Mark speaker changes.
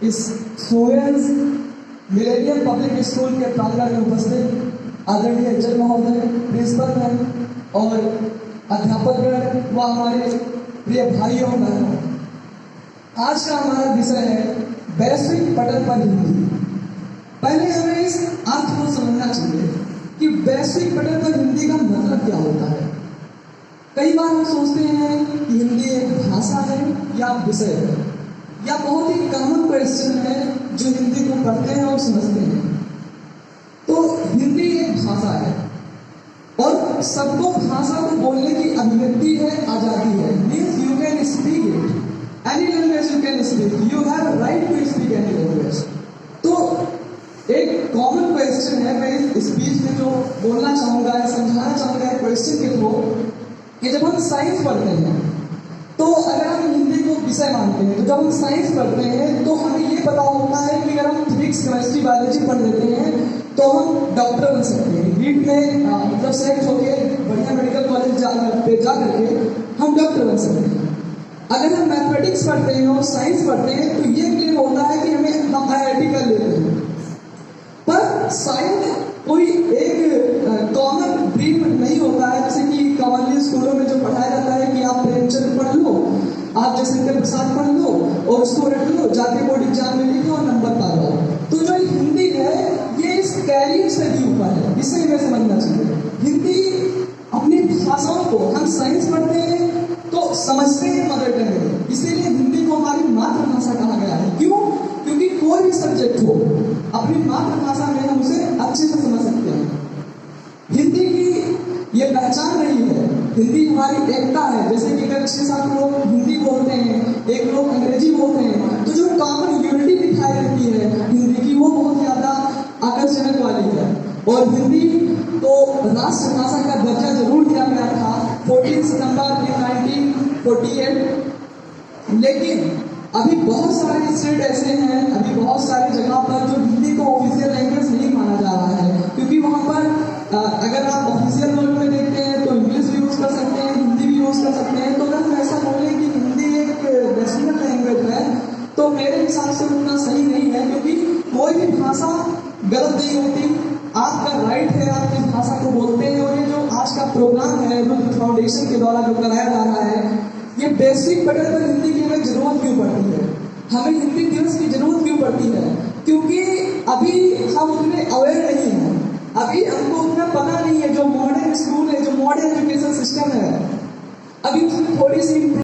Speaker 1: इस students millennium public school के प्रांगण में उपस्थित आदरणीय एचएल महोदय, प्रिंसिपल मैम और अध्यापकगण व हमारे प्रिय भाइयों बहनों, आज का हमारा विषय है वैश्विक पटल पर हिंदी। पहले हमें इस अर्थ को समझना चाहिए कि वैश्विक पटल पर हिंदी का मतलब क्या होता है। कई बार हम सोचते हैं कि हिंदी एक भाषा है या विषय है, या बहुत ही कॉमन क्वेश्चन है जो हिंदी को पढ़ते हैं और समझते हैं। तो हिंदी एक भाषा है और सबको भाषा को बोलने की अभिव्यक्ति है, आजादी है। Means you can speak it, any language you can speak, you have right to speak any language. तो एक कॉमन क्वेश्चन है, मैं इस स्पीच में जो बोलना चाहूंगा या समझाना चाहूंगा क्वेश्चन के थ्रू, कि जब हम साइंस पढ़ते हैं तो अगर हम हिंदी को विषय मानते हैं, तो जब हम साइंस पढ़ते हैं तो हमें ये पता होता है कि अगर हम फिजिक्स, केमिस्ट्री, बायोलॉजी पढ़ लेते हैं तो हम डॉक्टर बन सकते हैं। नीट में मतलब सेलेक्ट होकर बढ़िया मेडिकल कॉलेज जा करके हम डॉक्टर बन सकते हैं। अगर हम मैथमेटिक्स पढ़ते हैं और साइंस पढ़ते हैं तो ये क्लियर होता है कि हम IIT कर लेते हैं। पर शायद कोई एक कॉमन ड्रीम नहीं होता है, जैसे कि कॉमनली स्कूलों में जो पढ़ाया जाता है कि आप प्रेमचंद पढ़ लो, आप जयशंकर प्रसाद पढ़ लो और उसको रट लो, जाके बोर्ड एग्जाम में लिखो और नंबर पा लो। तो जो हिंदी है ये इस कैरियर से भी ऊपर है, इसे हमें समझना चाहिए। हिंदी अपनी भाषाओं को, हम साइंस पढ़ते हैं तो समझते हैं मदर टंग में, इसीलिए हिंदी को हमारी मातृभाषा कहा गया है। क्यों? क्योंकि कोई भी सब्जेक्ट हो अपनी मातृभाषा में हम उसे अच्छे से समझ सकते हैं। हिंदी की ये पहचान रही है, हिंदी हमारी एकता है। जैसे कि अगर 6-7 लोग हिंदी बोलते हैं, एक लोग अंग्रेजी बोलते हैं, तो जो कॉमन यूनिटी दिखाई देती है हिंदी की, वो बहुत ज्यादा आकर्षक वाली है। और हिंदी को राष्ट्रभाषा का दर्जा जरूर दिया गया था 14 सितंबर 1948, लेकिन अभी बहुत सारे स्टेट ऐसे हैं, अभी बहुत सारी जगह पर जो हिंदी को ऑफिशियल लैंग्वेज नहीं माना जा रहा है, क्योंकि वहाँ पर अगर आप ऑफिशियल वर्ड में देखते हैं तो इंग्लिश भी यूज कर सकते हैं, हिंदी भी यूज कर सकते हैं। तो अगर हम ऐसा बोले कि हिंदी एक नेशनल लैंग्वेज है तो मेरे हिसाब से उतना सही नहीं है, क्योंकि कोई भी भाषा गलत नहीं होती। आपका राइट है, आप इस भाषा को बोलते हैं। और ये जो आज का प्रोग्राम है रुद्र फाउंडेशन के द्वारा जो कराया जा रहा है, ये बेसिक पटल पर हिंदी की हमें जरूरत क्यों पड़ती है, हमें हिंदी दिवस की जरूरत क्यों पड़ती है? क्योंकि अभी हम उतने अवेयर नहीं हैं, अभी हमको उतना पता नहीं है। जो मॉडर्न स्कूल है, जो मॉडर्न एजुकेशन सिस्टम है, अभी उसमें थोड़ी सी